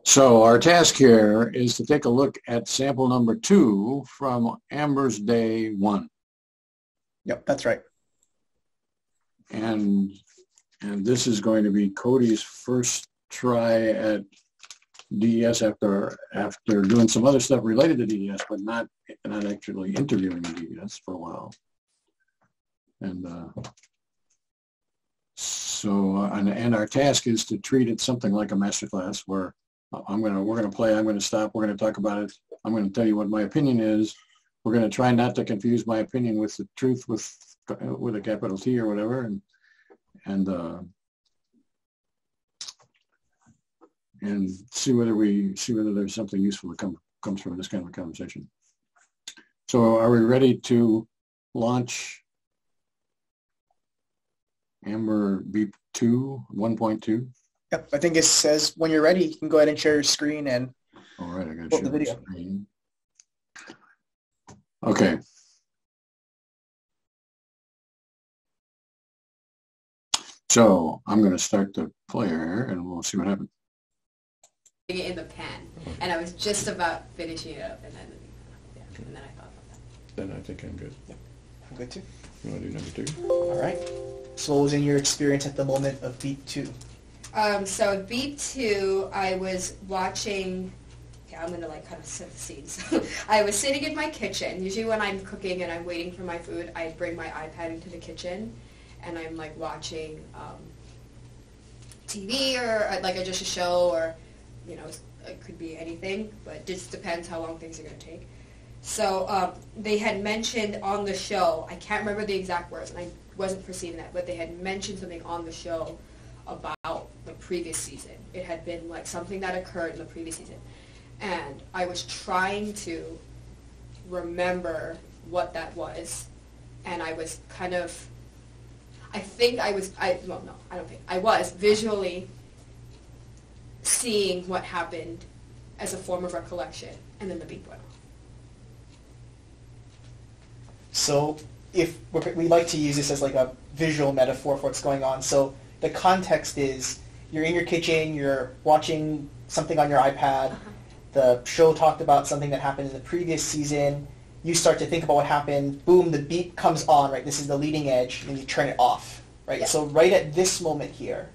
So our task here is to take a look at sample number 2 from Amber's day 1. Yep, that's right. And this is going to be Cody's first try at DES after doing some other stuff related to DES, but not actually interviewing the DES for a while. And and our task is to treat it something like a masterclass where we're gonna play, I'm gonna stop, we're gonna talk about it, I'm gonna tell you what my opinion is. We're gonna try not to confuse my opinion with the truth with a capital T or whatever, and see whether there's something useful that comes from this kind of a conversation. So are we ready to launch Amber Beep 2, 1.2? Yep, I think it says when you're ready, you can go ahead and share your screen and all right, I got to pull share the video. Screen. Okay. So I'm going to start the player and we'll see what happens. In the pen, and I was just about finishing it up, and then I thought about that. Then I think I'm good. Yep, I'm good too. You want to do number 2? All right. So what was in your experience at the moment of beat 2? So beat 2, I was watching. Okay, I'm gonna kind of set the scene. So I was sitting in my kitchen. Usually when I'm cooking and I'm waiting for my food, I bring my iPad into the kitchen, and I'm watching TV or just a show, or it could be anything, but it just depends how long things are going to take. So they had mentioned on the show, I can't remember the exact words, and I wasn't foreseeing that, but they had mentioned something on the show about the previous season. It had been something that occurred in the previous season. And I was trying to remember what that was, and I was kind of, I was visually seeing what happened as a form of recollection, and then the beep went off. So if we like to use this as a visual metaphor for what's going on. So the context is you're in your kitchen, you're watching something on your iPad. Uh-huh. The show talked about something that happened in the previous season. You start to think about what happened. Boom, the beep comes on, right? This is the leading edge, and you turn it off, right? Yeah. So right at this moment here,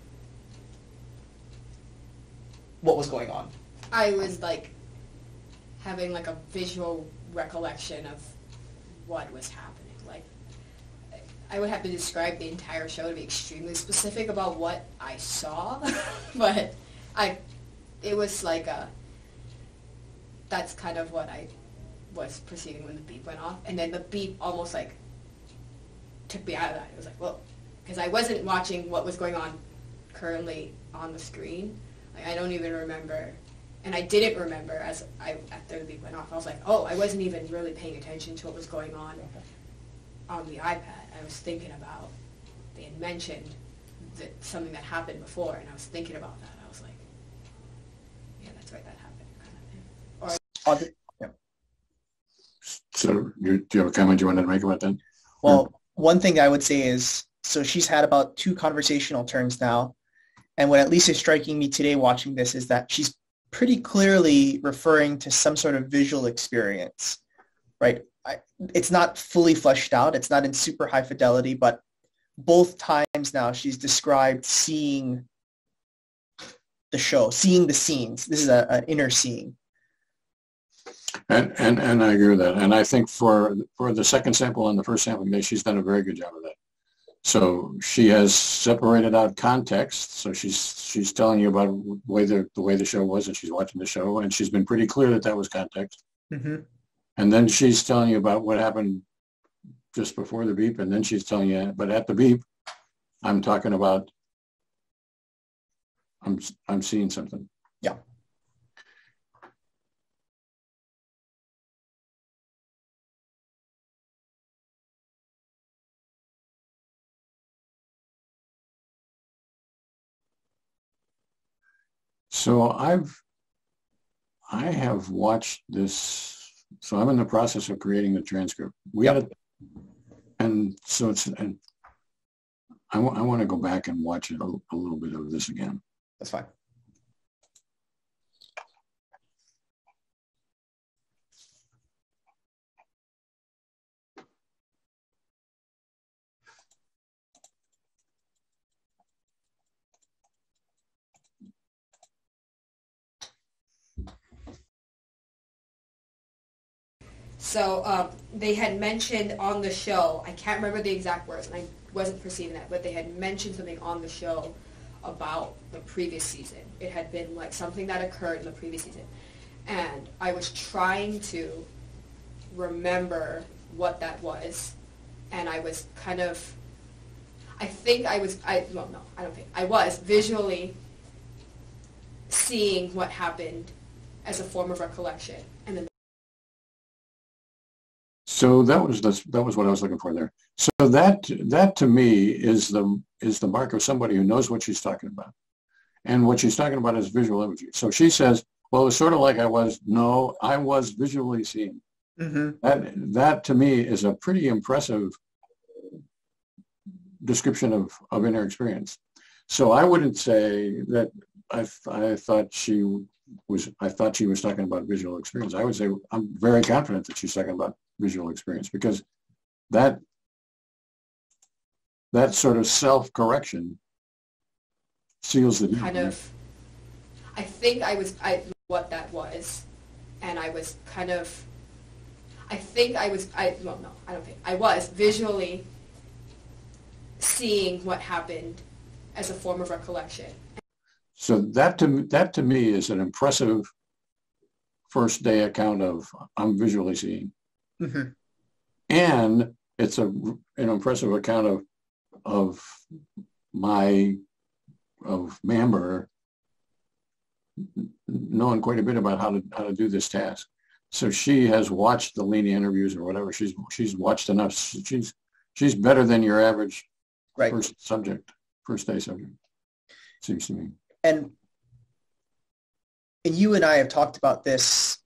what was going on? I was having a visual recollection of what was happening. I would have to describe the entire show to be extremely specific about what I saw, but it was that's kind of what I was perceiving when the beep went off, and then the beep almost took me out of that. It was whoa, because I wasn't watching what was going on currently on the screen. I don't even remember, and I didn't remember after the beep went off. I was oh, I wasn't even really paying attention to what was going on the iPad. I was thinking about, they had mentioned something that happened before, and I was thinking about that. I was yeah, that's right, that happened, kind of thing. Yeah. So do you have a comment you wanted to make about that? Well, one thing I would say is, so she's had about 2 conversational turns now, and what at least is striking me today watching this is that she's pretty clearly referring to some sort of visual experience, right? It's not fully fleshed out. It's not in super high fidelity, but both times now she's described seeing the show, seeing the scenes. This is an inner seeing. And I agree with that. And I think for the second sample and the first sample, she's done a very good job of that. So she has separated out context. So she's telling you about the way the show was, and she's watching the show, and she's been pretty clear that was context. Mm-hmm. And then she's telling you about what happened just before the beep, and then she's telling you, but at the beep, I'm talking about, I'm seeing something. Yeah. So I have watched this. So I'm in the process of creating the transcript. And so I want to go back and watch it a little bit of this again. That's fine. So they had mentioned on the show, I can't remember the exact words, and I wasn't perceiving that, but they had mentioned something on the show about the previous season. It had been like something that occurred in the previous season. And I was trying to remember what that was, and I was kind of, I was visually seeing what happened as a form of recollection. And then So that was what I was looking for there. So that to me is the mark of somebody who knows what she's talking about. And what she's talking about is visual imagery. So she says, well, it's sort of like I was visually seeing. Mm-hmm. That to me is a pretty impressive description of inner experience. So I wouldn't say that I thought she was talking about visual experience. I would say I'm very confident that she's talking about visual experience, because that sort of self-correction seals the deal. Kind of, I what that was, and I was kind of, I was visually seeing what happened as a form of recollection. So that to me is an impressive first day account of I'm visually seeing. Mm-hmm. And it's an impressive account of Amber knowing quite a bit about how to do this task. So she has watched the Lena interviews or whatever. She's watched enough. She's better than your average first day subject, seems to me. And you and I have talked about this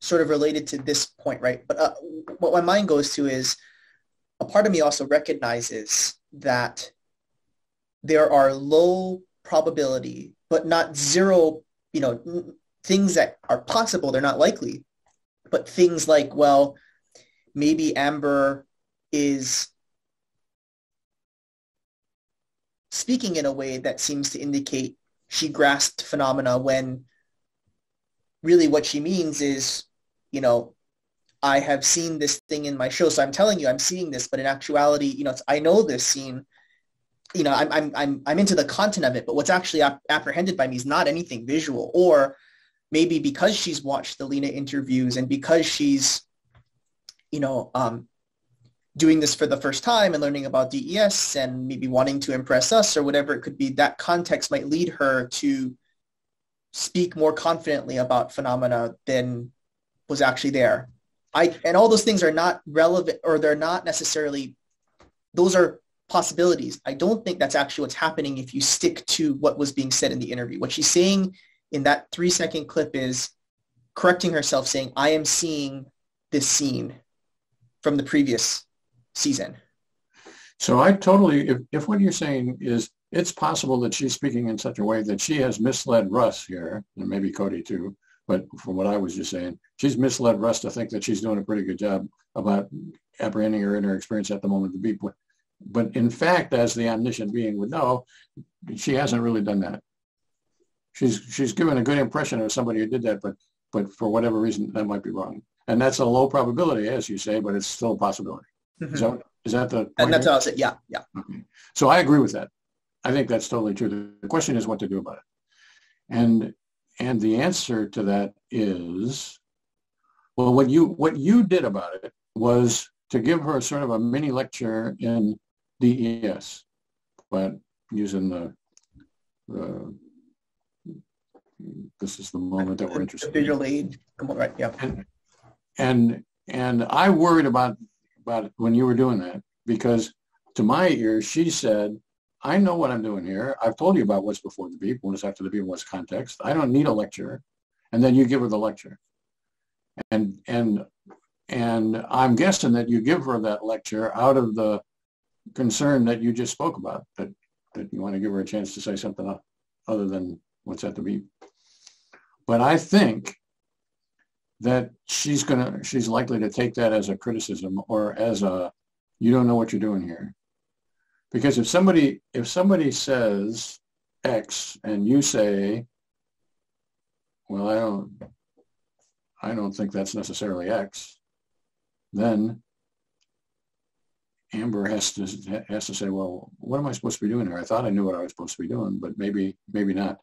sort of related to this point, right? But what my mind goes to is a part of me also recognizes that there are low probability, but not zero, things that are possible. They're not likely, but things like, well, maybe Amber is speaking in a way that seems to indicate she grasped phenomena when really what she means is, I have seen this thing in my show. So I'm telling you, I'm seeing this, but in actuality, I know this scene, I'm into the content of it, but what's actually apprehended by me is not anything visual. Or maybe because she's watched the Lena interviews and because she's, doing this for the first time and learning about DES and maybe wanting to impress us or whatever it could be, that context might lead her to speak more confidently about phenomena than was actually there. And all those things are not relevant, or they're not necessarily, those are possibilities. I don't think that's actually what's happening if you stick to what was being said in the interview. What she's saying in that 3-second clip is correcting herself, saying, I am seeing this scene from the previous season. So I totally, if what you're saying is it's possible that she's speaking in such a way that she has misled Russ here, and maybe Cody too, but from what I was just saying, she's misled Russ to think that she's doing a pretty good job about apprehending her inner experience at the moment of the beep. But in fact, as the omniscient being would know, she hasn't really done that. She's given a good impression of somebody who did that, but for whatever reason, that might be wrong. And that's a low probability, as you say, but it's still a possibility. Mm-hmm. Is that the point? And that's how I said, yeah. Okay. So I agree with that. I think that's totally true. The question is what to do about it. And the answer to that is, well, what you did about it was to give her sort of a mini lecture in DES, but using the this is the moment that we're interested in. Visual aid. Right, yeah. And I worried about it when you were doing that, because to my ears, she said, I know what I'm doing here. I've told you about what's before the beep, what's after the beep, what's context. I don't need a lecture. And then you give her the lecture. And I'm guessing that you give her that lecture out of the concern that you just spoke about, that you want to give her a chance to say something other than what's at the beep. But I think that she's likely to take that as a criticism, or as you don't know what you're doing here. Because if somebody says X and you say, well, I don't think that's necessarily X, then Amber has to say, well, what am I supposed to be doing here? I thought I knew what I was supposed to be doing, but maybe not.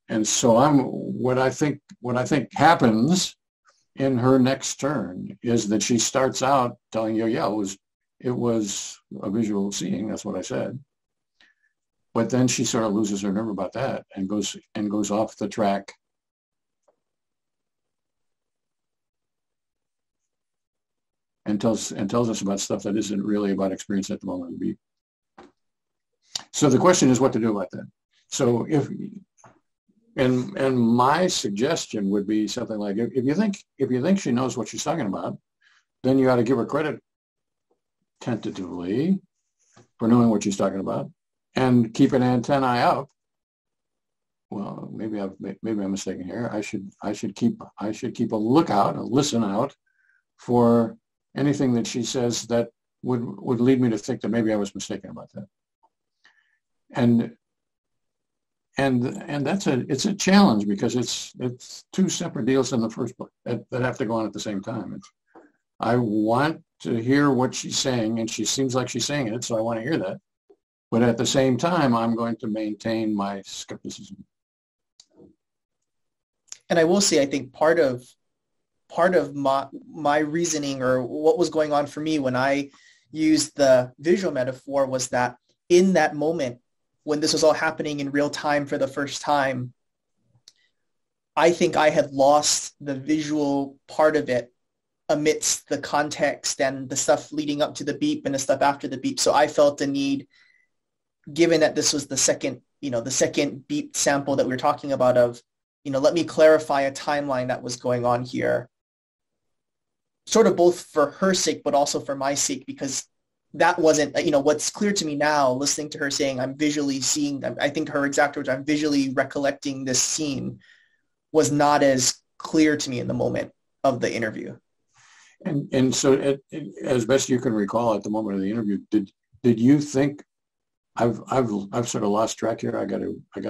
And so what I think happens in her next turn is that she starts out telling you, yeah, it was a visual seeing. That's what I said. But then she sort of loses her nerve about that and goes off the track. And tells us about stuff that isn't really about experience at the moment of the beat. So the question is what to do about that. So and my suggestion would be something like, if you think she knows what she's talking about, then you ought to give her credit tentatively for knowing what she's talking about, and keep an antennae up. Well, maybe I'm mistaken here. I should keep a lookout, a listen out for anything that she says that would lead me to think that maybe I was mistaken about that. And it's a challenge, because it's two separate deals in the first place that have to go on at the same time. I want to hear what she's saying, and she seems like she's saying it, so I want to hear that. But at the same time, I'm going to maintain my skepticism. And I will say, I think part of my reasoning, or what was going on for me when I used the visual metaphor, was that in that moment, when this was all happening in real time for the first time, I think I had lost the visual part of it amidst the context and the stuff leading up to the beep and the stuff after the beep. So I felt the need, given that this was the second beep sample that we were talking about, of, let me clarify a timeline that was going on here, sort of both for her sake, but also for my sake, because that wasn't, what's clear to me now, listening to her saying, I'm visually seeing, I think her exact words, I'm visually recollecting this scene, was not as clear to me in the moment of the interview. And so, as best you can recall at the moment of the interview, did you think I've sort of lost track here? I got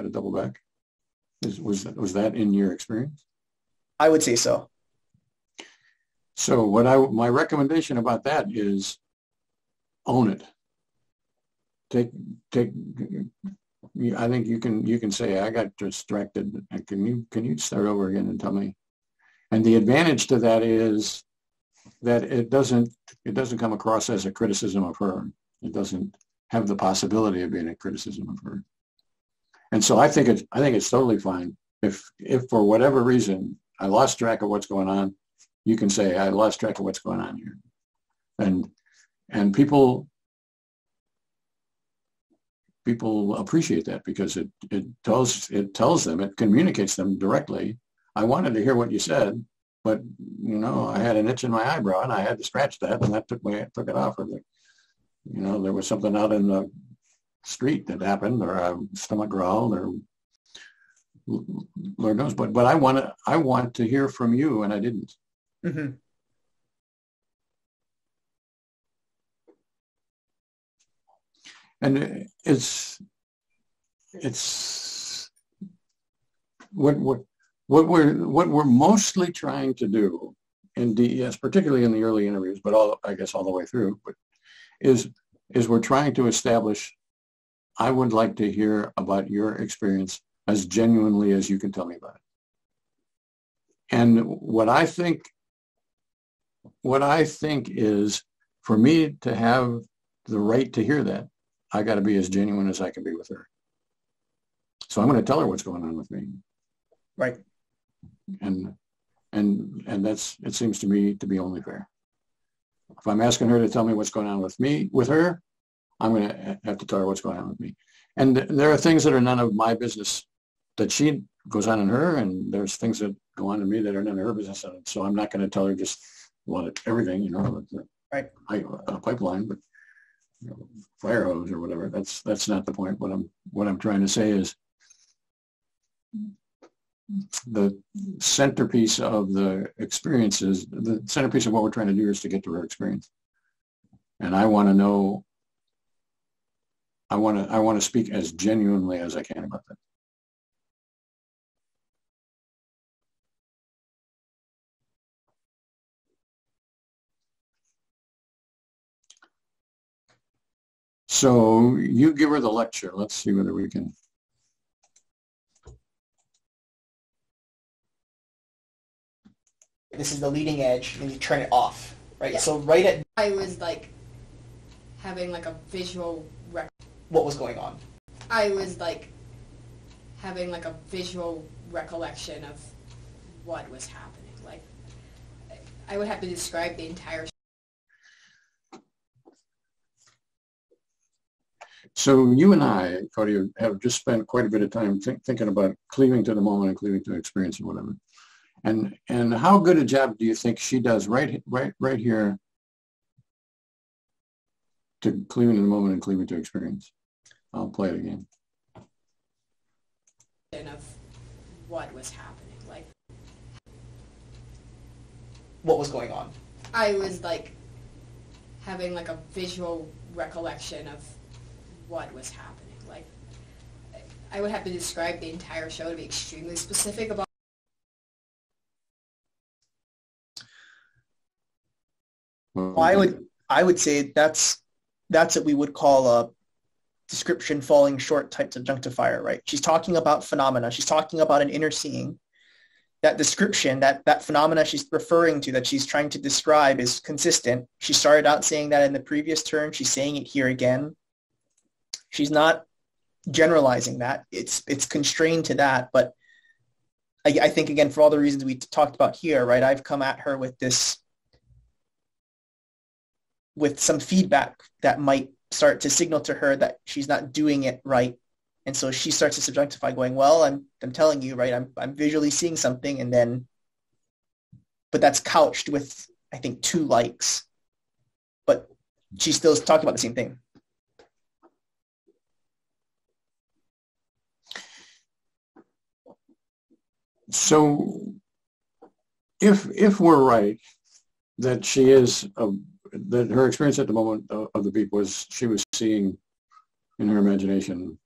to double back. Was that in your experience? I would say so. So my recommendation about that is own it. I think you can say, I got distracted. Can you start over again and tell me? And the advantage to that is that it doesn't come across as a criticism of her. It doesn't have the possibility of being a criticism of her. And so I think it's totally fine if for whatever reason I lost track of what's going on, you can say, I lost track of what's going on here. And people appreciate that, because it tells them, it communicates them directly. I wanted to hear what you said, but I had an itch in my eyebrow and I had to scratch that, and that took it off. Or there was something out in the street that happened, or a stomach growled, or Lord knows. But I want to hear from you, and I didn't. Mm-hmm. And it's what we're mostly trying to do in DES, particularly in the early interviews, but I guess all the way through, but is we're trying to establish, I would like to hear about your experience as genuinely as you can tell me about it. And what I think is, for me to have the right to hear that, I got to be as genuine as I can be with her. So I'm going to tell her what's going on with me. Right. And it seems to me to be only fair. If I'm asking her to tell me what's going on with her, I'm going to have to tell her what's going on with me. And there are things that are none of my business that she goes on in her, and there's things that go on in me that are none of her business. So I'm not going to tell her just everything, right, a pipeline, but fire hose or whatever. That's not the point. What I'm trying to say is, the centerpiece of the experiences, the centerpiece of what we're trying to do is to get to her experience. And I want to know, I want to speak as genuinely as I can about that. So you give her the lecture. Let's see whether we can. This is the leading edge, and you turn it off, right? Yeah. So right at I was like having like a visual what was going on. I was like having like a visual recollection of what was happening. Like I would have to describe the entire. So you and I, Cody, have just spent quite a bit of time thinking about cleaving to the moment and cleaving to experience and whatever. And how good a job do you think she does right here to cleaving to the moment and cleaving to experience? I'll play it again. Of what was happening, like What was going on. I was like having like a visual recollection of what was happening. Like I would have to describe the entire show to be extremely specific about. Well, I would say that's what we would call a description falling short types of junctifier, right? She's talking about phenomena. She's talking about an inner seeing. That description, that phenomena she's referring to, that she's trying to describe, is consistent. She started out saying that in the previous turn. She's saying it here again. She's not generalizing that. It's constrained to that. But I think, again, for all the reasons we talked about here, right, I've come at her with some feedback that might start to signal to her that she's not doing it right. And so she starts to subjectify, going, well, I'm telling you, right, I'm visually seeing something, and then, but that's couched with, I think, 2 likes. But she's still talking about the same thing. So if we're right that she is that her experience at the moment of the beep was she was seeing in her imagination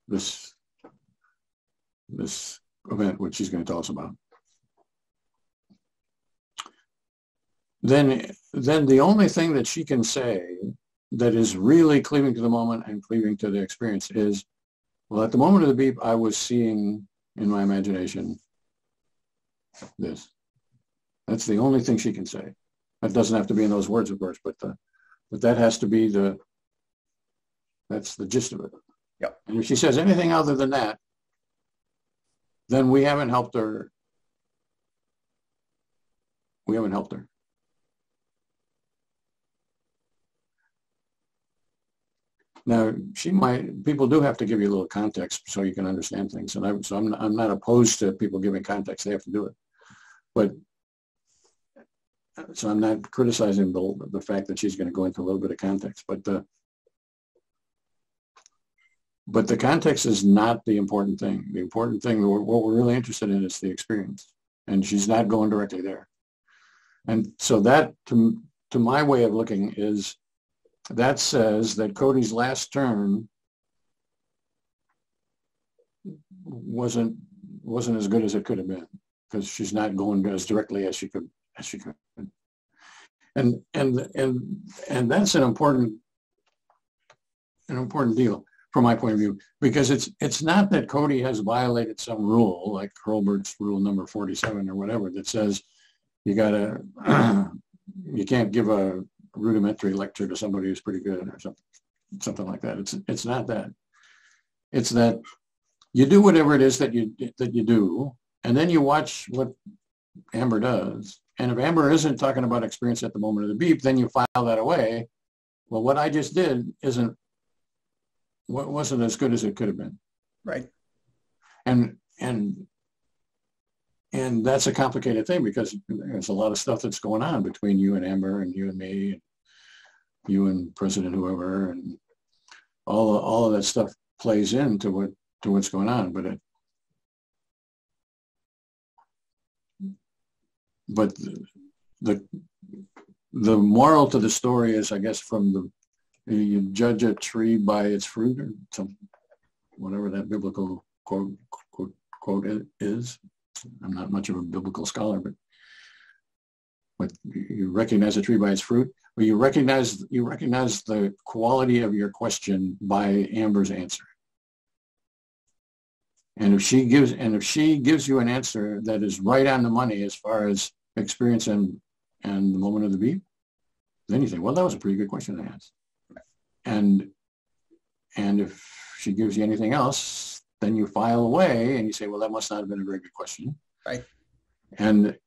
this event, which she's going to tell us about, then the only thing that she can say that is really cleaving to the moment and cleaving to the experience is, well, at the moment of the beep, I was seeing in my imagination this. That's the only thing she can say. That doesn't have to be in those words, of course, but that has to be that's the gist of it. Yep. And if she says anything other than that, then we haven't helped her. We haven't helped her. Now, people do have to give you a little context so you can understand things. And I'm not opposed to people giving context. They have to do it. But so I'm not criticizing the fact that she's going to go into a little bit of context, but the context is not the important thing. The important thing, what we're really interested in, is the experience, and she's not going directly there. And so that, to my way of looking, is that says that Cody's last turn wasn't as good as it could have been, because she's not going as directly as she could. And that's an important deal from my point of view, because it's not that Cody has violated some rule like Hurlbert's rule number 47 or whatever that says you can't give a rudimentary lecture to somebody who's pretty good or something like that. It's not that. It's that you do whatever it is that you do, and then you watch what Amber does. And if Amber isn't talking about experience at the moment of the beep, then you file that away. Well, what I just did wasn't as good as it could have been. Right. And that's a complicated thing, because there's a lot of stuff that's going on between you and Amber and you and me and you and President whoever, and all of that stuff plays into what's going on. But the moral to the story is, I guess, you judge a tree by its fruit, or whatever that biblical quote is. I'm not much of a biblical scholar, but you recognize a tree by its fruit, or you recognize the quality of your question by Amber's answer. And if she gives you an answer that is right on the money as far as experience and the moment of the beep, then you think, well, that was a pretty good question I asked. And if she gives you anything else, then you file away and you say, well, that must not have been a very good question. Right. And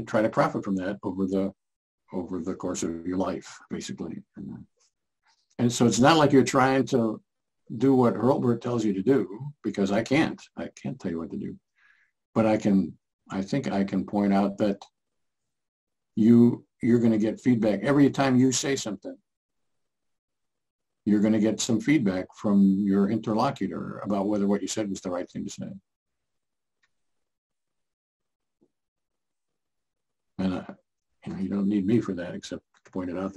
try to profit from that over the course of your life, basically. And so it's not like you're trying to do what Hurlburt tells you to do, because I can't tell you what to do. But I think I can point out that you're going to get feedback every time you say something. You're going to get some feedback from your interlocutor about whether what you said was the right thing to say. And you don't need me for that, except to point it out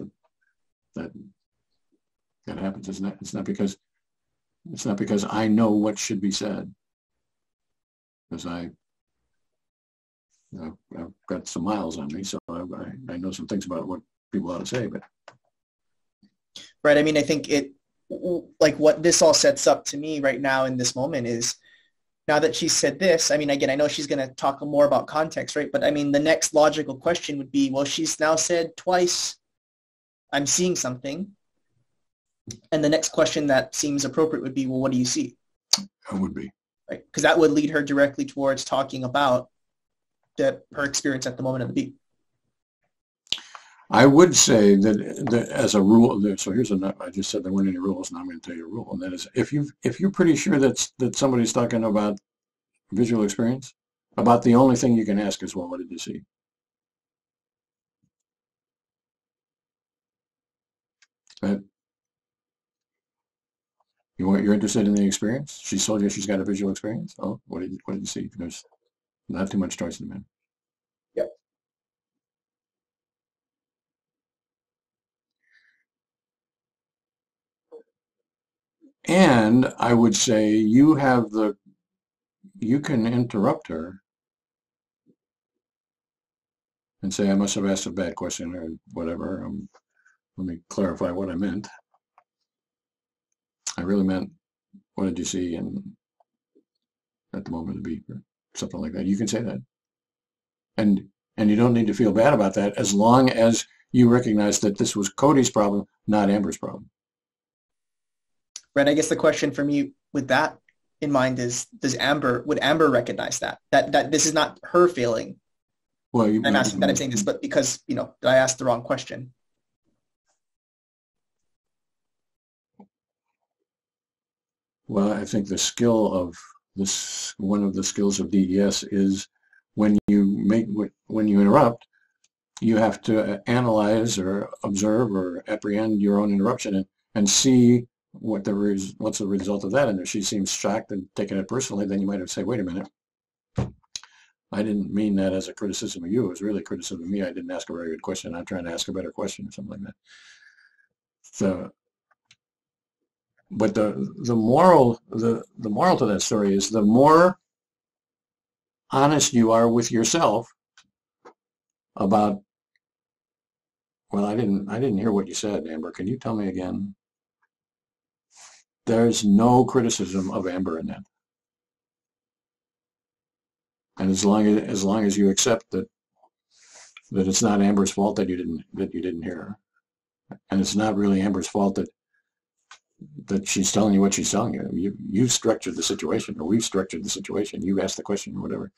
that happens. It's not because I know what should be said, because I've got some miles on me, so I know some things about what people ought to say. But right, I mean, I think like what this all sets up to me right now in this moment is, now that she said this, I mean, again, I know she's going to talk more about context, right? But I mean, the next logical question would be, well, she's now said twice, I'm seeing something. And the next question that seems appropriate would be, well, what do you see? It would be. Right? Because that would lead her directly towards talking about her experience at the moment of the beep. I would say that as a rule, so here's I just said there weren't any rules, and I'm going to tell you a rule, and that is if you're pretty sure that somebody's talking about visual experience, about the only thing you can ask is, well, what did you see? But you're interested in the experience? She told you she's got a visual experience. Oh, what did you see? There's not too much choice in the matter. Yep. And I would say you can interrupt her and say, I must have asked a bad question or whatever. Let me clarify what I meant. I really meant, what did you see at the moment of the beep, or something like that. You can say that. And you don't need to feel bad about that, as long as you recognize that this was Cody's problem, not Amber's problem. Right. I guess the question for me with that in mind is, would Amber recognize that this is not her failing? Well, I'm saying this, but because, I asked the wrong question. Well, I think the skill of this, one of the skills of DES is when you interrupt, you have to analyze or observe or apprehend your own interruption and see what's the result of that. And if she seems shocked and taking it personally, then you might have to say, wait a minute, I didn't mean that as a criticism of you. It was really criticism of me. I didn't ask a very good question. I'm trying to ask a better question or something like that. So, but the moral to that story is, the more honest you are with yourself about, well, I didn't hear what you said, Amber. Can you tell me again? There's no criticism of Amber in that. And as long as you accept that it's not Amber's fault that you didn't hear her, and it's not really Amber's fault that she's telling you what she's telling you. You've structured the situation, or we've structured the situation. You've asked the question, or whatever.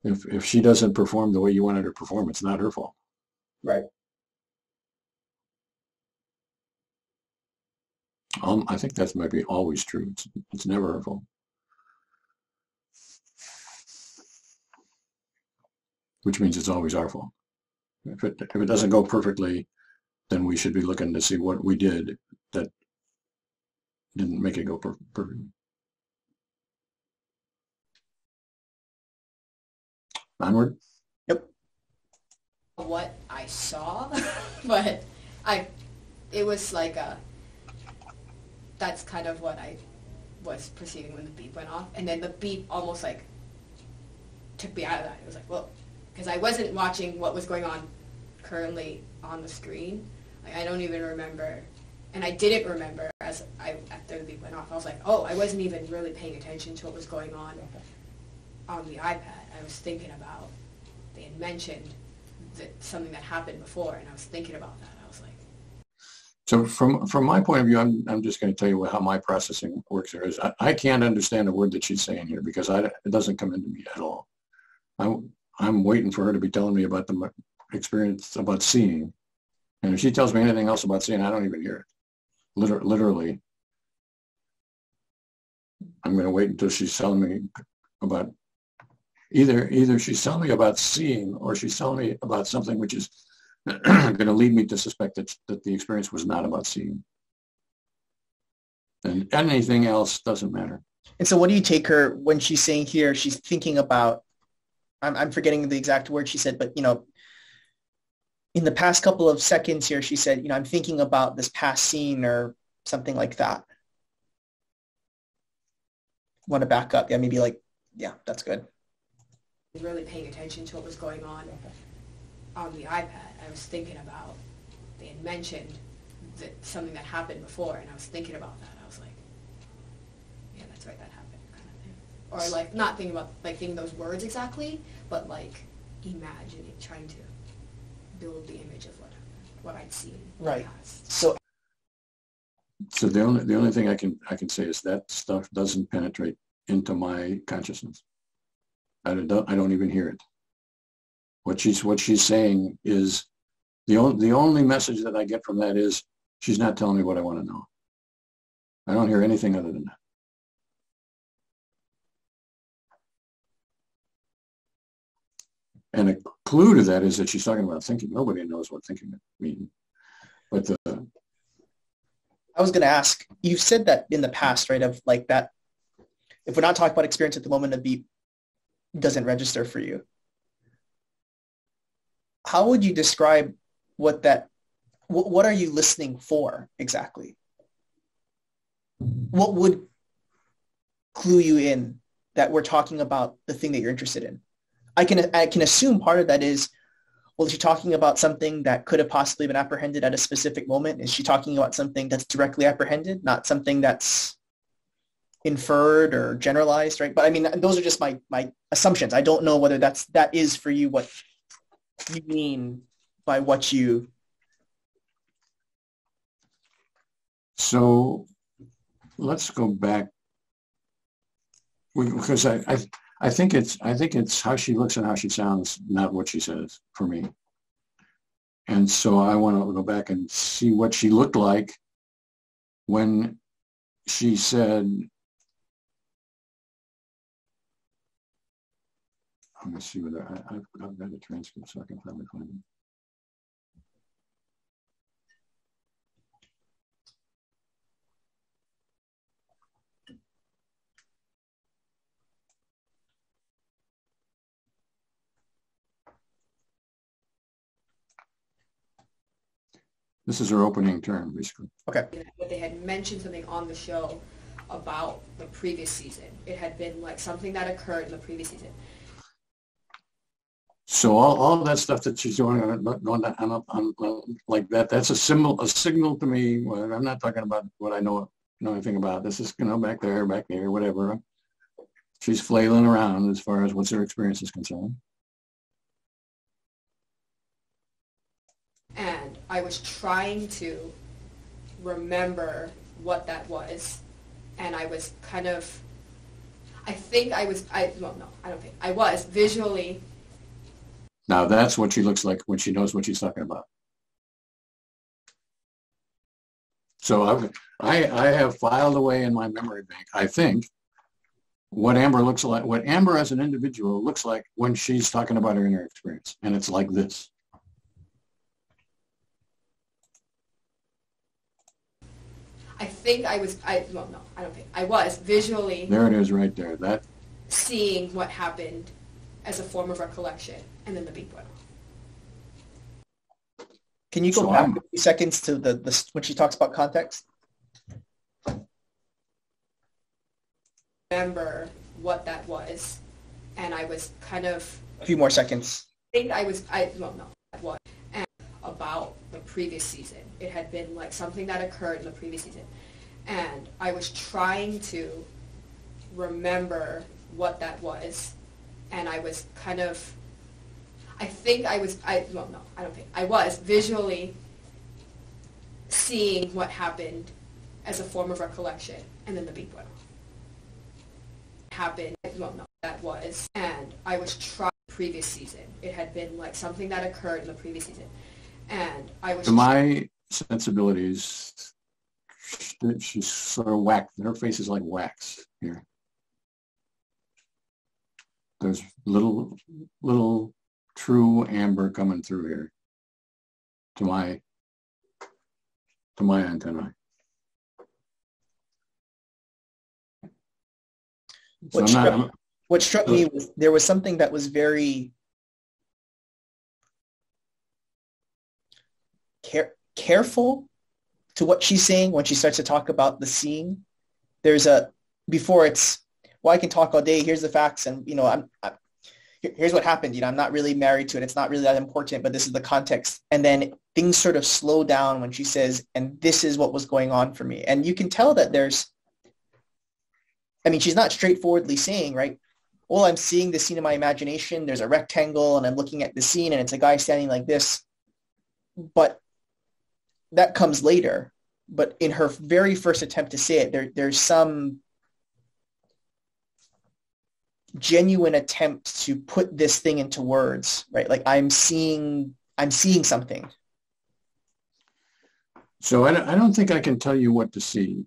If she doesn't perform the way you wanted her to perform, it's not her fault. Right. I think that might be always true. It's never her fault. Which means it's always our fault. If it doesn't go perfectly, then we should be looking to see what we did that didn't make it go perfectly. Onward? Yep. What I saw, but it was like that's kind of what I was perceiving when the beep went off, and then the beep almost like took me out of that. It was like, well, because I wasn't watching what was going on currently on the screen. Like, I don't even remember, and I didn't remember after the beep went off. I was like, oh, I wasn't even really paying attention to what was going on the iPad. I was thinking about, they had mentioned something that happened before, and I was thinking about that. I was like, so from my point of view, I'm just going to tell you how my processing works here. Is I can't understand a word that she's saying here because it doesn't come into me at all. I'm waiting for her to be telling me about the experience about seeing, and if she tells me anything else about seeing, I don't even hear it. Literally, I'm going to wait until she's telling me about either she's telling me about seeing or she's telling me about something which is going to lead me to suspect that the experience was not about seeing. And anything else doesn't matter. And so what do you take her when she's saying here, she's thinking about, I'm forgetting the exact word she said, but, you know, in the past couple of seconds here, she said, you know, I'm thinking about this past scene or something like that. Want to back up? Yeah, maybe like, yeah, that's good. Really paying attention to what was going on the iPad. I was thinking about, they had mentioned something that happened before, and I was thinking about that. I was like, yeah, that's right, that happened, kind of thing. Or like not thinking about like thinking those words exactly, but like imagining, trying to build the image of what I'd seen. Right. So the only thing I can say is that stuff doesn't penetrate into my consciousness. I don't even hear it. What she's saying is the only message that I get from that is she's not telling me what I want to know. I don't hear anything other than that. And a clue to that is that she's talking about thinking. Nobody knows what thinking means. But I was going to ask, you said that in the past, right, of like that, if we're not talking about experience at the moment, a beep doesn't register for you. How would you describe what are you listening for exactly? What would clue you in that we're talking about the thing that you're interested in? I can assume part of that is, well, is she talking about something that could have possibly been apprehended at a specific moment? Is she talking about something that's directly apprehended, not something that's inferred or generalized, right? But I mean, those are just my assumptions. I don't know whether that is for you what you mean by what you. So let's go back because I think it's how she looks and how she sounds, not what she says for me. And so I want to go back and see what she looked like when she said, let me see whether I've got a transcript so I can probably find it. This is her opening term, basically. Okay. But they had mentioned something on the show about the previous season. It had been like something that occurred in the previous season. So all that stuff that she's doing on like that's a signal to me. Well, I'm not talking about what I know anything about. This is, back there, whatever. She's flailing around as far as what's her experience is concerned. And I was trying to remember what that was. And I was kind of, I was visually. Now that's what she looks like when she knows what she's talking about. So I have filed away in my memory bank, I think, what Amber looks like, what Amber as an individual looks like when she's talking about her inner experience. And it's like this. I was visually. There it is right there. That. Seeing what happened as a form of recollection, and then the beep went off. Can you go back a few seconds to the when she talks about context? remember what that was, and I was kind of, A few more seconds. well, no, that was, and about the previous season. It had been like something that occurred in the previous season, and I was trying to remember what that was, and I was kind of, I was visually seeing what happened as a form of recollection, and then the beep went off. That was, and I was trying previous season. It had been like something that occurred in the previous season, and I was. To my sensibilities, she's sort of wax. Her face is like wax here. There's little true amber coming through here. To my antennae. What struck me was there was something that was very careful to what she's saying when she starts to talk about the seeing. There's before it's, well, I can talk all day. Here's the facts, and here's what happened. I'm not really married to it. It's not really that important, but this is the context. And then things sort of slow down when she says, and this is what was going on for me. And you can tell that she's not straightforwardly saying, right, well, I'm seeing the scene in my imagination. There's a rectangle and I'm looking at the scene and it's a guy standing like this. But that comes later. But in her very first attempt to say it, there's some genuine attempt to put this thing into words, right? Like I'm seeing something. So I don't think I can tell you what to see.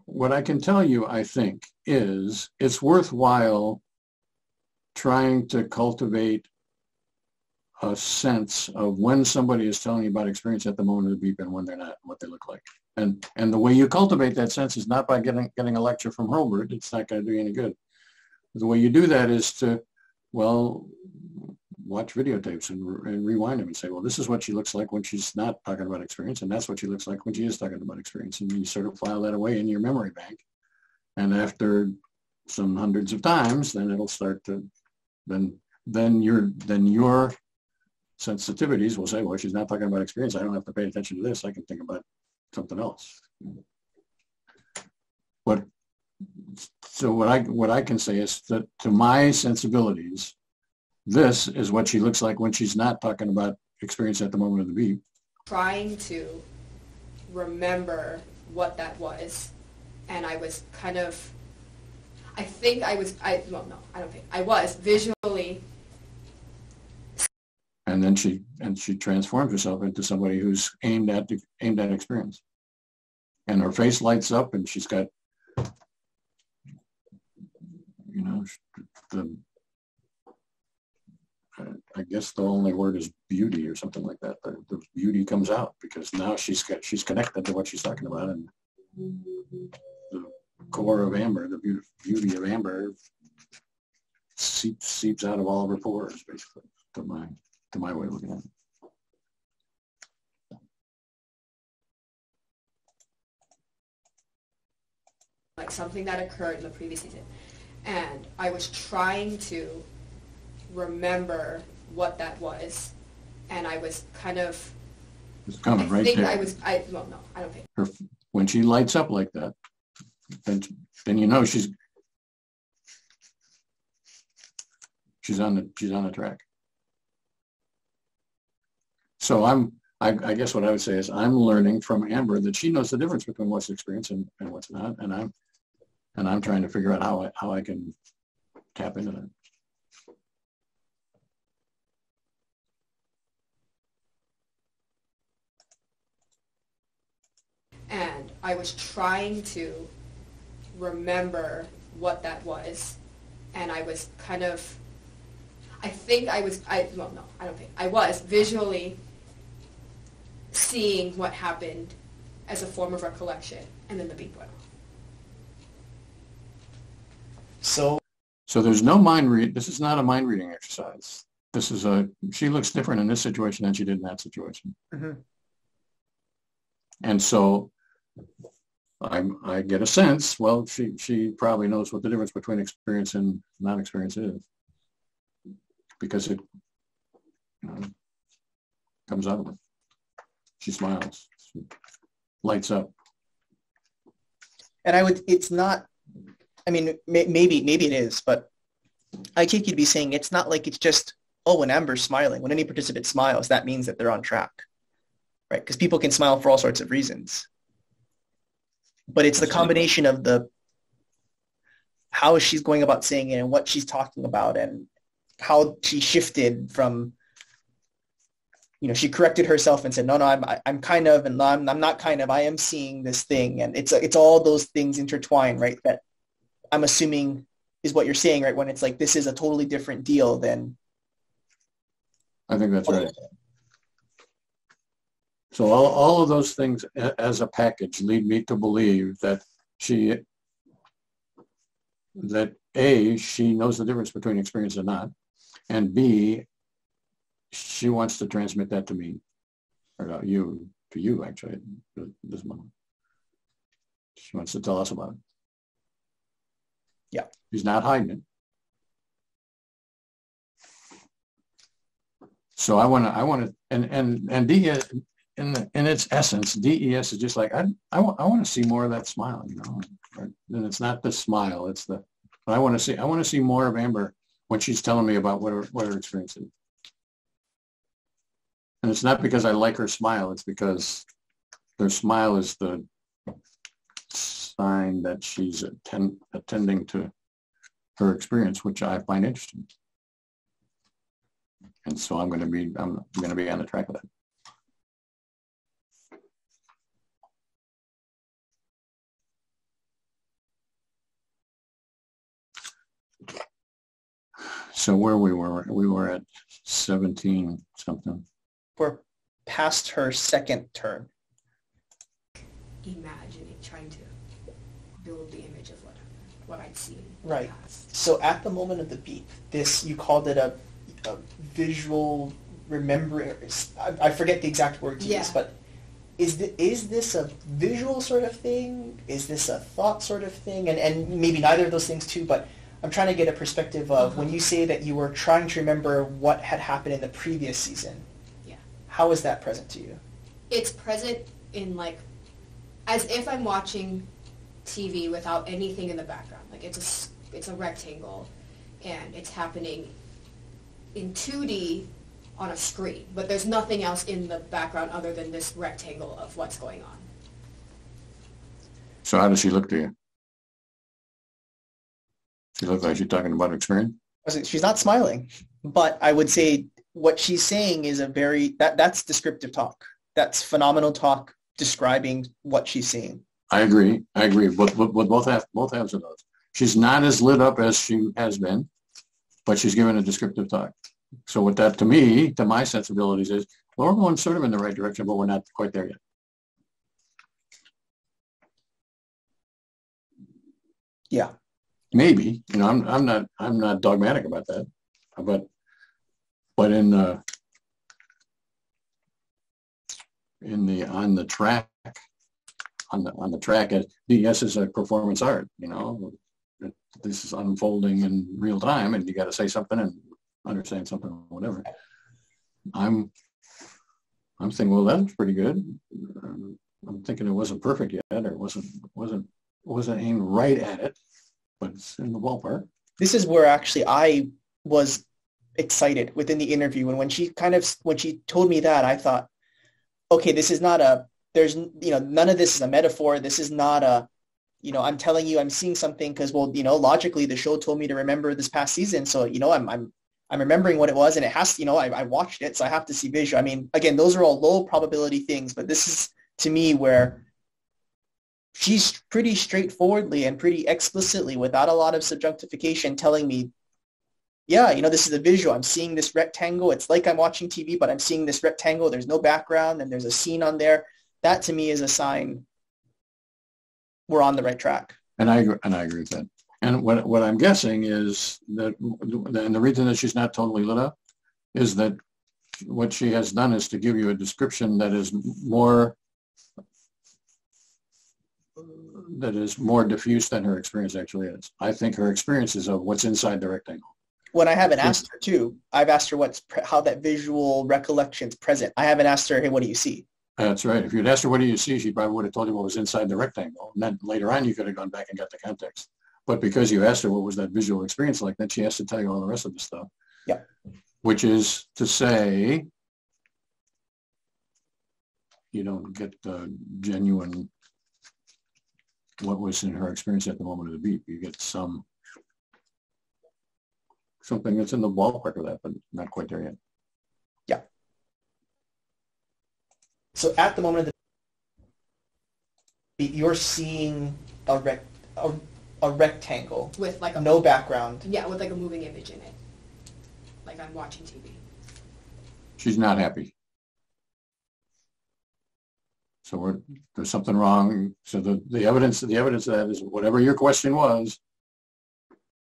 What I can tell you, I think, is it's worthwhile trying to cultivate a sense of when somebody is telling you about experience at the moment of the beep and when they're not, what they look like. And the way you cultivate that sense is not by getting a lecture from Herbert. It's not going to do you any good. The way you do that is to, watch videotapes and rewind them and say, well, this is what she looks like when she's not talking about experience, and that's what she looks like when she is talking about experience. And you sort of file that away in your memory bank. And after some hundreds of times, then it'll start to, then your sensitivities will say, well, she's not talking about experience. I don't have to pay attention to this. I can think about something else. So what I can say is that to my sensibilities, this is what she looks like when she's not talking about experience at the moment of the beep. Trying to remember what that was, and I was kind of, I was visually. And then she transforms herself into somebody who's aimed at experience. And her face lights up, and she's got, I guess the only word is beauty or something like that. The beauty comes out because now she's connected to what she's talking about, and the core of amber, the beauty of amber, seeps out of all of her pores, basically, to my way of looking at it. Like something that occurred in the previous season, and I was trying to remember what that was, and I was kind of. It's coming right there. I don't think. When she lights up like that, then she's on the track. So I guess what I would say is I'm learning from Amber that she knows the difference between what's experience and what's not, and I'm trying to figure out how I can tap into that. And I was trying to remember what that was, and I was kind of, I was visually seeing what happened as a form of recollection, and then the beep went off. So there's no mind read. This is not a mind reading exercise. This is she looks different in this situation than she did in that situation. Mm-hmm. And so I get a sense, well, she probably knows what the difference between experience and non-experience is, because it, you know, comes out of her. She smiles, she lights up. And it's not, I mean, maybe it is, but I think you'd be saying it's not like it's just, oh, when Amber's smiling, when any participant smiles, that means that they're on track, right? Because people can smile for all sorts of reasons. But it's the combination of how she's going about saying it and what she's talking about and how she shifted from, she corrected herself and said, no, I'm kind of, and I'm not kind of, I am seeing this thing. And it's all those things intertwined, right? That I'm assuming is what you're saying, right? When it's like, this is a totally different deal than. I think that's right. So all of those things as a package lead me to believe that A, she knows the difference between experience and not, and B, she wants to transmit that to me, or to you actually, this moment. She wants to tell us about it. Yeah. She's not hiding it. So I want to, and D, in its essence, DES is just like, I want to see more of that smile, and it's not the smile, it's the, I want to see more of Amber when she's telling me about what her experience is. And it's not because I like her smile, it's because her smile is the sign that she's attending to her experience, which I find interesting. And so I'm going to be on the track of that. So where we were at 17 something. We're past her second turn. Imagining, trying to build the image of what I'd seen. Right. So at the moment of the beep, you called it a visual remembering. I forget the exact word you used, but is this a visual sort of thing? Is this a thought sort of thing? And maybe neither of those things too, but I'm trying to get a perspective of when you say that you were trying to remember what had happened in the previous season. Yeah. How is that present to you? It's present in as if I'm watching TV without anything in the background. Like it's a rectangle, and it's happening in 2D on a screen, but there's nothing else in the background other than this rectangle of what's going on. So how does she look to you? She looks like she's talking about experience? She's not smiling, but I would say what she's saying is that's descriptive talk. That's phenomenal talk describing what she's seeing. I agree. With both halves of those. She's not as lit up as she has been, but she's given a descriptive talk. So what that, to me, to my sensibilities is, well, we're going sort of in the right direction, but we're not quite there yet. Yeah. Maybe, I'm not dogmatic about that, but on the track, DES is a performance art. This is unfolding in real time, and you got to say something and understand something, or whatever. I'm thinking, well, that's pretty good. I'm thinking it wasn't perfect yet, or wasn't aimed right at it, but it's in the ballpark. This is where actually I was excited within the interview, and when she told me that, I thought, okay, this is not none of this is a metaphor. This is not I'm telling you I'm seeing something because, logically the show told me to remember this past season, so I'm remembering what it was, and it has I watched it, so I have to see visual. I mean, again, those are all low probability things, but this is to me where she's pretty straightforwardly and pretty explicitly, without a lot of subjunctification, telling me, yeah, this is a visual. I'm seeing this rectangle. It's like I'm watching TV, but I'm seeing this rectangle. There's no background, and there's a scene on there. That to me is a sign we're on the right track. And I agree with that. And what I'm guessing is that, and the reason that she's not totally lit up is that what she has done is to give you a description that is more that is more diffuse than her experience actually is. I think her experience is of what's inside the rectangle. When I haven't asked her too, I've asked her how that visual recollection's present. I haven't asked her, hey, what do you see? That's right. If you'd asked her, what do you see? She probably would have told you what was inside the rectangle. And then later on, you could have gone back and got the context. But because you asked her what was that visual experience like, then she has to tell you all the rest of the stuff. Yeah. Which is to say, you don't get the genuine what was in her experience at the moment of the beat. You get something that's in the ballpark of that, but not quite there yet. Yeah. So at the moment of the beat, you're seeing a rectangle with like no background. Yeah, with like a moving image in it, like I'm watching TV. She's not happy. So there's something wrong. So the evidence of that is whatever your question was,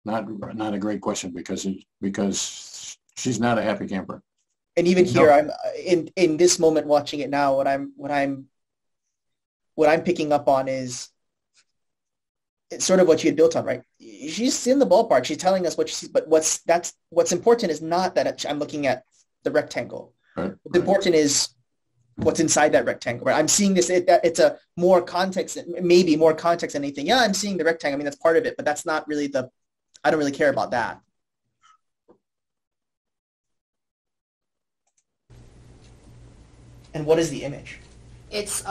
not a great question because she's not a happy camper. And even here, I'm in this moment watching it now. What I'm picking up on is it's sort of what you had built on, right? She's in the ballpark. She's telling us what she sees, but what's important is not that I'm looking at the rectangle. Right, what's important is what's inside that rectangle, right? I'm seeing this, it's a more context, maybe more context than anything. Yeah, I'm seeing the rectangle. I mean, that's part of it, but that's not really I don't really care about that. And what is the image? It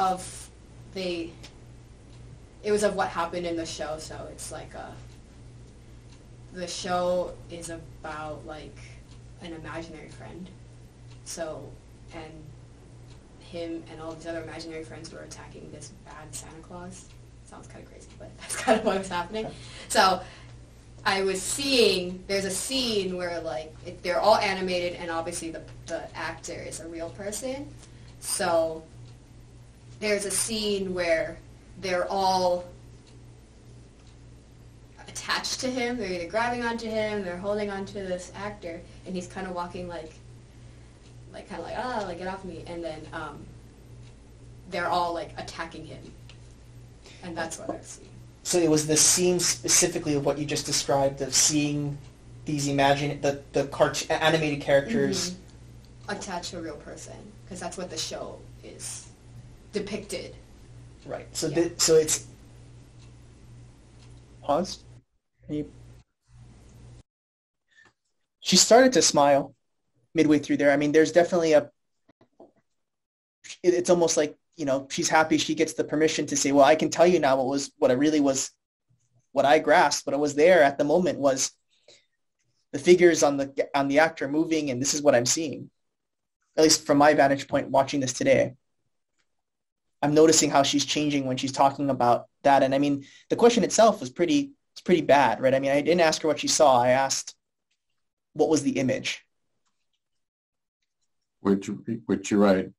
was of what happened in the show, so it's like the show is about like an imaginary friend. So, and him and all these other imaginary friends were attacking this bad Santa Claus. Sounds kind of crazy, but that's kind of what was happening. So I was seeing, there's a scene where like they're all animated and obviously the actor is a real person. So there's a scene where they're all attached to him. They're either grabbing onto him, they're holding onto this actor, and he's kind of walking like get off me, and then they're all like attacking him, and that's what I see. So it was the scene specifically of what you just described, of seeing these animated characters attached to a real person, because that's what the show is depicted. Right. So so it's pause. She started to smile midway through there. I mean, there's definitely it's almost like, she's happy she gets the permission to say, well, I can tell you now what I grasped, what I was there at the moment was the figures on the actor moving, and this is what I'm seeing. At least from my vantage point watching this today. I'm noticing how she's changing when she's talking about that. And I mean, the question itself was pretty bad, right? I mean, I didn't ask her what she saw. I asked, what was the image? Which you're right.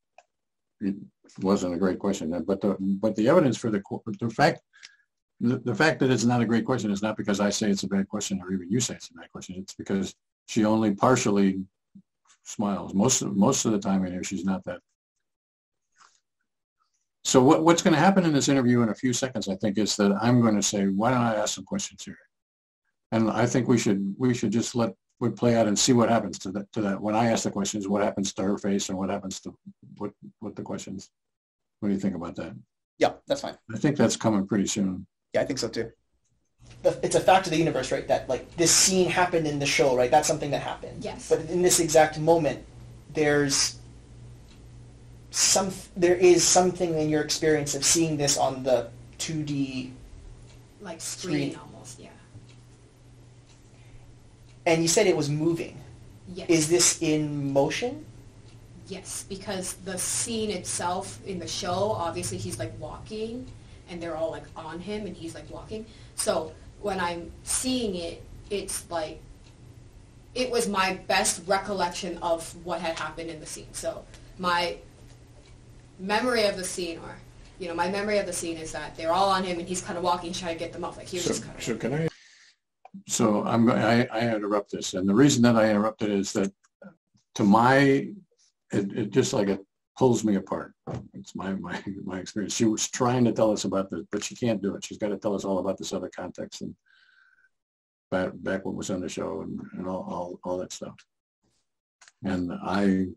It wasn't a great question, but the evidence for the fact that it's not a great question is not because I say it's a bad question or even you say it's a bad question. It's because she only partially smiles. Most of the time in here, she's not that. So what's going to happen in this interview in a few seconds, I think, is that I'm going to say, why don't I ask some questions here? And I think we should just let it play out and see what happens to that. When I ask the questions, what happens to her face and what happens to what the questions. What do you think about that? Yeah, that's fine. I think that's coming pretty soon. Yeah, I think so too. It's a fact of the universe, right? That like this scene happened in the show, right? That's something that happened. Yes. But in this exact moment, there is something in your experience of seeing this on the 2D like screen almost, yeah. And you said it was moving. Yes. Is this in motion? Yes, because the scene itself in the show, obviously he's like walking and they're all like on him and he's like walking. So when I'm seeing it, it's like, it was my best recollection of what had happened in the scene. So my memory of the scene, my memory of the scene is that they're all on him and he's kind of walking, trying to get them off. Like he was just kind of. So can I? So I interrupt this, and the reason that I interrupted is that it just like pulls me apart. It's my experience. She was trying to tell us about this, but she can't do it. She's got to tell us all about this other context and back what was on the show and all that stuff. And I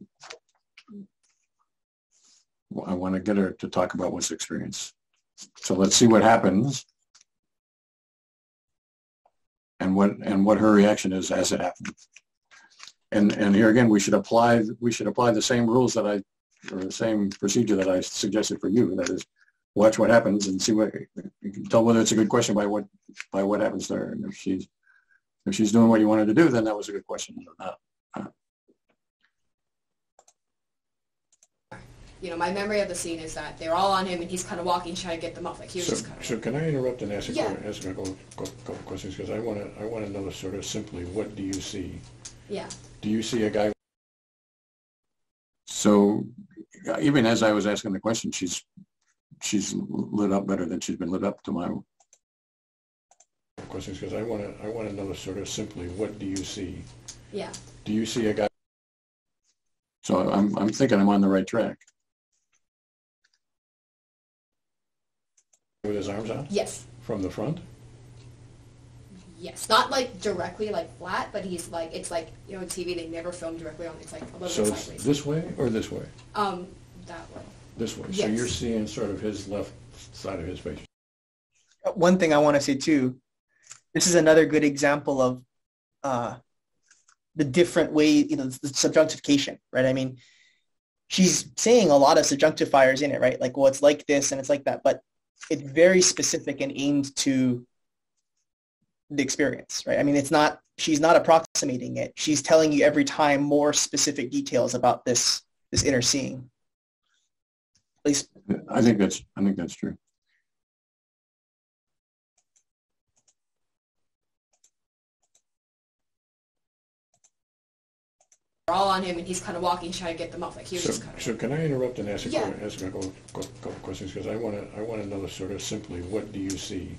want to get her to talk about what's experience. So let's see what happens and what her reaction is as it happens. And here again, we should apply the same rules or the same procedure that I suggested for you. That is, watch what happens and see what you can tell whether it's a good question by what happens there. And if she's doing what you wanted to do, then that was a good question. My memory of the scene is that they're all on him and he's kind of walking, trying to get them off. Like he was just kind of. So can I interrupt and ask a couple questions? Because I want to know sort of simply, what do you see? Yeah. Do you see a guy? So even as I was asking the question, she's lit up better than she's been lit up to my questions. Because I want to know sort of simply, what do you see? Yeah. Do you see a guy? So I'm thinking I'm on the right track. With his arms out? Yes. From the front? Yes. Not like directly like flat, but he's like, it's like, in TV they never film directly on, it's like a little bit sideways. This way or this way? That way. This way. Yes. So you're seeing sort of his left side of his face. One thing I want to say too, this is another good example of the different way, the subjunctification, right? I mean, she's saying a lot of subjunctifiers in it, right? Like, well, it's like this and it's like that, but it's very specific and aimed to the experience, right? I mean, she's not approximating it. She's telling you every time more specific details about this inner seeing. At least I think that's true. They're all on him and he's kind of walking, trying to get them off. Like he was just kind of. So can I interrupt and ask a couple questions? Because I want to know sort of simply, what do you see?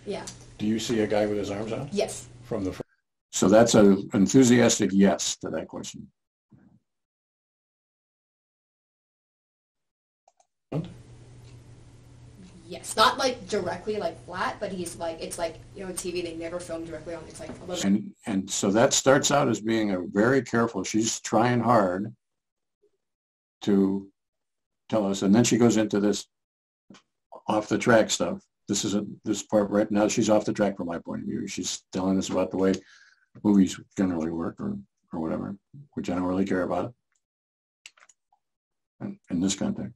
Yeah. Do you see a guy with his arms out? Yes. From the front? So that's an enthusiastic yes to that question. Yes. Not like directly like flat, but he's like, it's like, TV they never film directly on, it's like a little. And so that starts out as being a very careful, she's trying hard to tell us, and then she goes into this off the track stuff. This part right now, she's off the track from my point of view. She's telling us about the way movies generally work or whatever, which I don't really care about in this context.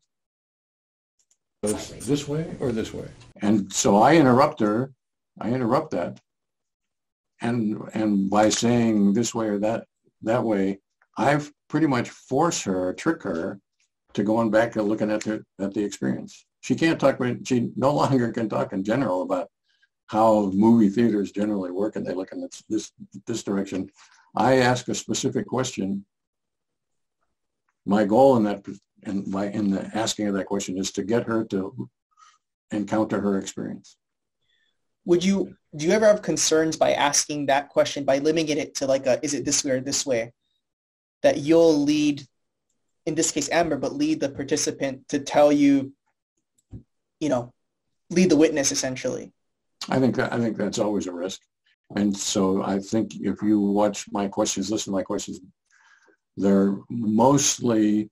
This way or this way? And so I interrupt that. And by saying this way or that way, I've pretty much trick her to going back to looking at the experience. She no longer can talk in general about how movie theaters generally work and they look in this direction. I ask a specific question. My goal in the asking of that question is to get her to encounter her experience. do you ever have concerns by asking that question, by limiting it to like is it this way or this way, that you'll lead, in this case Amber, but lead the participant to tell you, lead the witness essentially? I think that's always a risk. And so I think if you watch my questions, listen to my questions, they're mostly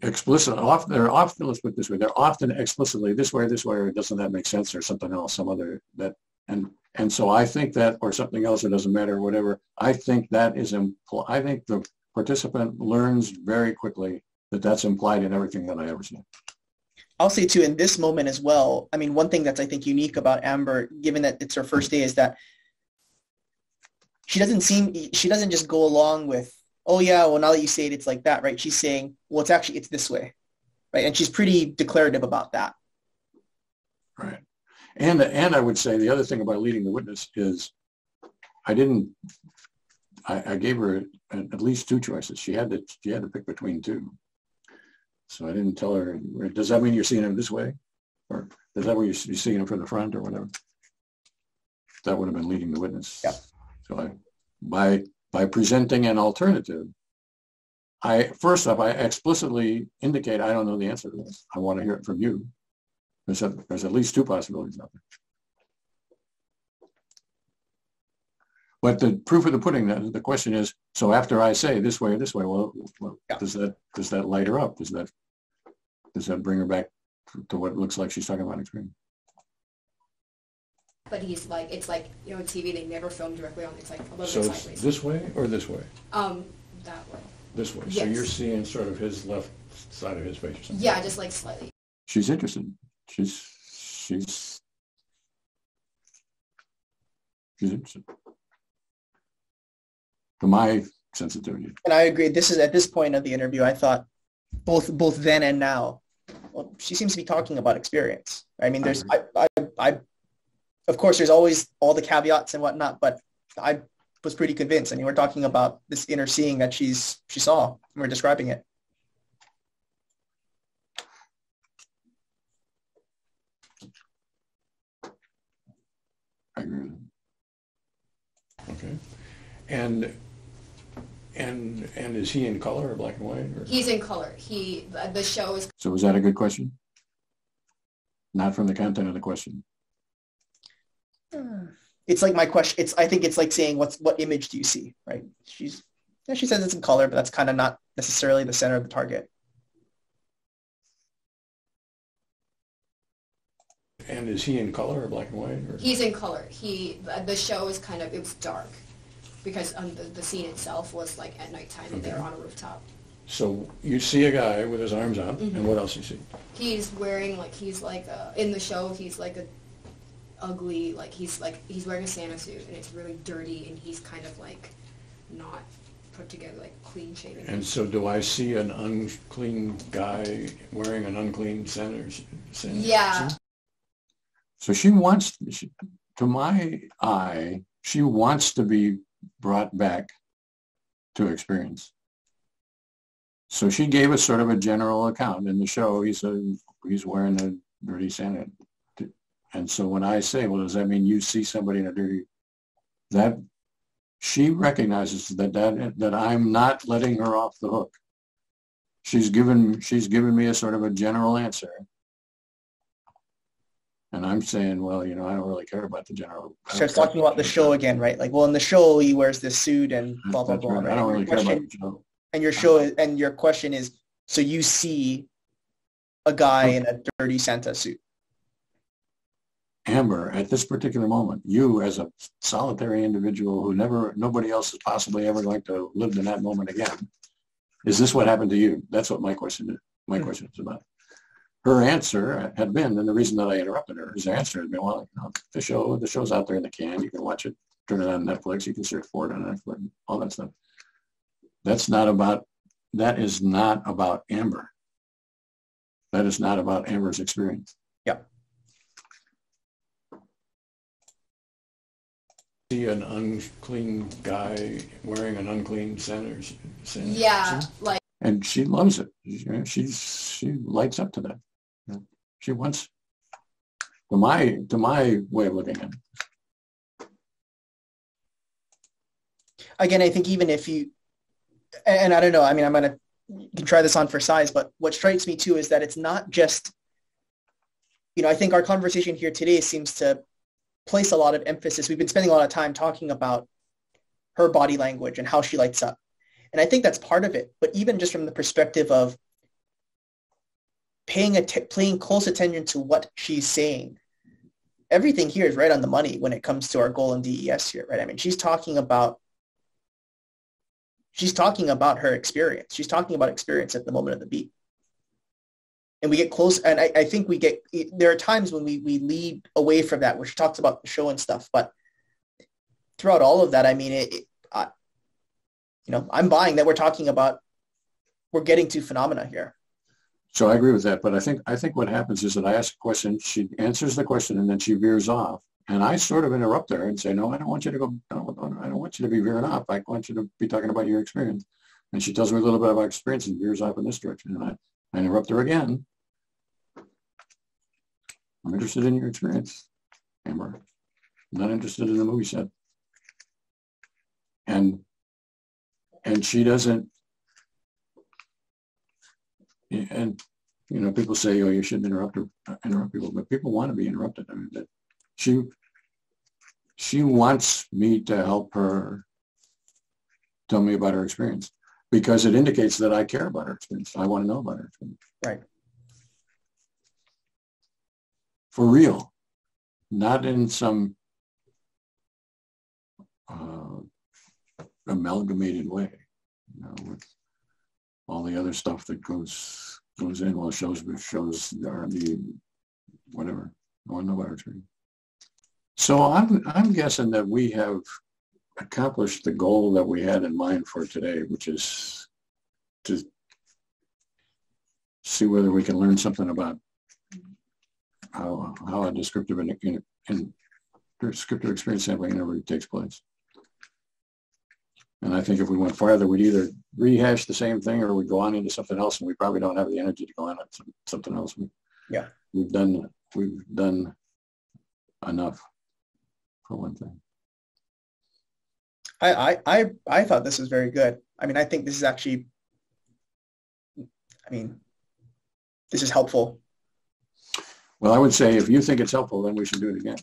explicit. They're often, let's put it this way, they're often explicitly this way, or doesn't that make sense, or something else, some other that, and so I think that, or something else, it doesn't matter, whatever. I think that is I think the participant learns very quickly that that's implied in everything that I ever see. I'll say too, in this moment as well, I mean, one thing that's I think unique about Amber, given that it's her first day, is that she doesn't just go along with, oh yeah, well now that you say it, it's like that, right? She's saying, well, it's this way, right? And she's pretty declarative about that. Right. And I would say the other thing about leading the witness is I gave her at least two choices. She had to pick between two. So I didn't tell her, does that mean you're seeing him this way? Or is that where you're seeing him from the front or whatever? That would have been leading the witness. Yeah. So by presenting an alternative, first off, I explicitly indicate I don't know the answer to this. I want to hear it from you. There's at least two possibilities out there. But the proof of the pudding, the question is, so after I say this way or this way, well yeah. does that light her up? Does that bring her back to what it looks like she's talking about experience? But he's like, it's like, you know, in TV, they never film directly on, it's like a little so bit sideways. So sideways. It's this way or this way? That way. This way. Yes. So you're seeing sort of his left side of his face or something? Yeah, just like slightly. She's interested. She's interested. To my sensitivity. And I agree. This is at this point of the interview, I thought both then and now, well, she seems to be talking about experience. I mean, there's, I of course, there's always all the caveats and whatnot, but I was pretty convinced. I mean, we're talking about this inner seeing that she saw, and we're describing it. I agree. Okay. And is he in color or black and white? Or? He's in color. The show is. So was that a good question? Not from the content of the question. It's like my question. I think it's like saying what image do you see, right? She says it's in color, but that's kind of not necessarily the center of the target. And is he in color or black and white? Or? He's in color. The show is kind of, it was dark because the scene itself was like at nighttime and they were on a rooftop. So you see a guy with his arms out, and what else you see? He's wearing in the show he's like a ugly, he's wearing a Santa suit and it's really dirty and he's kind of like not put together, like clean shaven. And so do I see an unclean guy wearing an unclean Santa yeah. suit? So she wants, to my eye, she wants to be brought back to experience. So she gave us sort of a general account in the show. He's wearing a dirty Santa. And so when I say, well, does that mean you see somebody in a dirty, that she recognizes that I'm not letting her off the hook. She's given me a sort of a general answer. And I'm saying, well, I don't really care about the general. Starts talking about the show again, right? Like, well, in the show, he wears this suit and blah, blah, blah. Right. I don't really care about the show. And your question is, so you see a guy in a dirty Santa suit. Amber, at this particular moment, you as a solitary individual who nobody else is possibly ever going to live in that moment again, is this what happened to you? That's what my question is. My question is about. Her answer had been, and the reason that I interrupted her, her answer had been, well, the show's out there in the can. You can watch it, turn it on Netflix. You can search for it on Netflix, all that stuff. That is not about Amber. That is not about Amber's experience. Yeah. See an unclean guy wearing an unclean Santa yeah, suit? And she loves it. She lights up to that. She wants, to my way of looking at it. Again, I think even if you, and I don't know, I mean, you can try this on for size, but what strikes me too is that it's not just, I think our conversation here today seems to place a lot of emphasis. We've been spending a lot of time talking about her body language and how she lights up. And I think that's part of it. But even just from the perspective of paying close attention to what she's saying, everything here is right on the money when it comes to our goal in DES here, right? I mean, she's talking about her experience. She's talking about experience at the moment of the beat. And we get close, and I think there are times when we lead away from that, where she talks about the show and stuff, but throughout all of that, I mean, I'm buying that we're getting to phenomena here. So I agree with that, but I think what happens is that I ask a question, she answers the question, and then she veers off, and I sort of interrupt her and say, no, I don't want you to go, I don't want you to be veering off. I want you to be talking about your experience. And she tells me a little bit about experience and veers off in this direction, and I interrupt her again. I'm interested in your experience, Amber. I'm not interested in the movie set. And she doesn't, and people say, oh, you shouldn't interrupt people, but people want to be interrupted. I mean, she wants me to help her tell me about her experience because it indicates that I care about her experience. I want to know about her experience. Right. For real, not in some amalgamated way, with all the other stuff that goes in. Well, shows are the whatever. I want to know about her experience. So I'm guessing that we have accomplished the goal that we had in mind for today, which is to see whether we can learn something about how a descriptive experience sampling interview takes place. And I think if we went farther, we'd either rehash the same thing or we'd go on into something else, and we probably don't have the energy to go on to something else. Yeah. We've done enough, for one thing. I thought this was very good. I mean, I think this is actually, this is helpful. Well, I would say if you think it's helpful, then we should do it again.